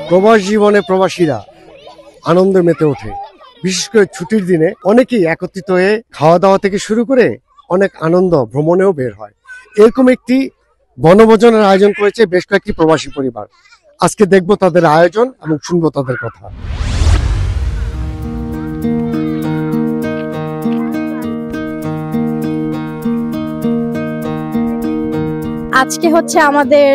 প্রবাস জীবনে প্রবাসীরা আনন্দে মেতে ওঠে। বিশেষ করে ছুটির দিনে অনেকেই একত্রিত হয়ে খাওয়া দাওয়া থেকে শুরু করে অনেক আনন্দ ভ্রমণেও বের হয়। এরকম একটি বনভোজনের আয়োজন করেছে বেশ কয়েকটি প্রবাসী পরিবার। আজকে দেখবো তাদের আয়োজন এবং শুনবো তাদের কথা। আজকে হচ্ছে আমাদের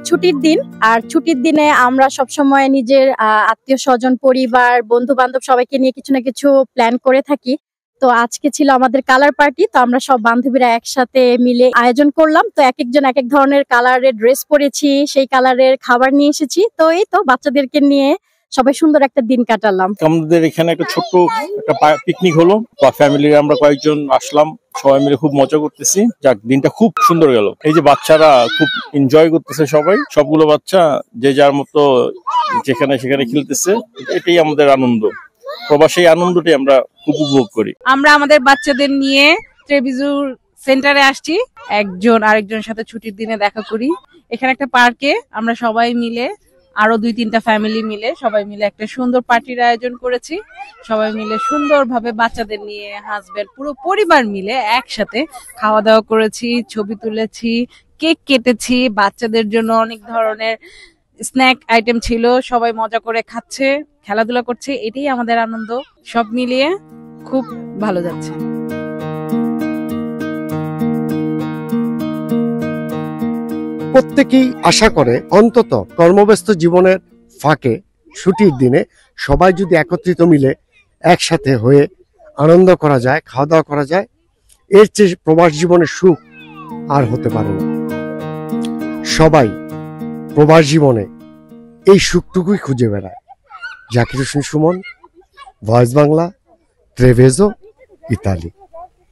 ছুটির দিন। আর ছুটির দিনে আমরা সবসময় নিজের আত্মীয় স্বজন, পরিবার, বন্ধু বান্ধব সবাইকে নিয়ে কিছু না কিছু প্ল্যান করে থাকি। তো আজকে ছিল আমাদের কালার পার্টি। তো আমরা সব বান্ধবীরা একসাথে মিলে আয়োজন করলাম। তো এক একজন এক এক ধরনের কালারের ড্রেস পরেছি, সেই কালারের খাবার নিয়ে এসেছি। তো এই তো বাচ্চাদেরকে নিয়ে সবাই সুন্দর একটা দিন কাটালাম। আমাদের এখানে একটা ছোট্ট একটা পিকনিক হলো, বা ফ্যামিলির আমরা কয়েকজন আসলাম, সবাই মিলে খুব মজা করতেছি। যাক, দিনটা খুব সুন্দর গেল। এই যে বাচ্চারা খুব এনজয় করতেছে, সবগুলো বাচ্চা যে যার মতো যেখানে সেখানে খেলতেছে। এটাই আমাদের আনন্দ। প্রবাসী আনন্দটাই আমরা খুব উপভোগ করি। আমরা আমাদের বাচ্চাদের নিয়ে ট্রেভিজুর সেন্টারে আসছি, একজন আরেকজনের সাথে ছুটির দিনে দেখা করি। এখানে একটা পার্কে আমরা সবাই মিলে, আরো 2-3টা ফ্যামিলি মিলে সবাই মিলে একটা সুন্দর পার্টির আয়োজন করেছি। সবাই মিলে সুন্দরভাবে বাচ্চাদের নিয়ে, হাজবেন্ড, পুরো পরিবার মিলে একসাথে খাওয়া দাওয়া করেছি, ছবি তুলেছি, কেক কেটেছি। বাচ্চাদের জন্য অনেক ধরনের স্ন্যাক আইটেম ছিল, সবাই মজা করে খাচ্ছে, খেলাধুলা করছে। এটাই আমাদের আনন্দ। সব মিলিয়ে খুব ভালো যাচ্ছে। প্রত্যেকেই আশা করে অন্তত কর্মব্যস্ত জীবনের ফাঁকে ছুটির দিনে সবাই যদি একত্রিত মিলে একসাথে হয়ে আনন্দ করা যায়, খাওয়া দাওয়া করা যায়, এর চেয়ে প্রবাস জীবনের সুখ আর হতে পারে না। সবাই প্রবাস জীবনে এই সুখটুকুই খুঁজে বেড়ায়। Zakir Hossain Suman, voice Bangla, Treviso, Italy.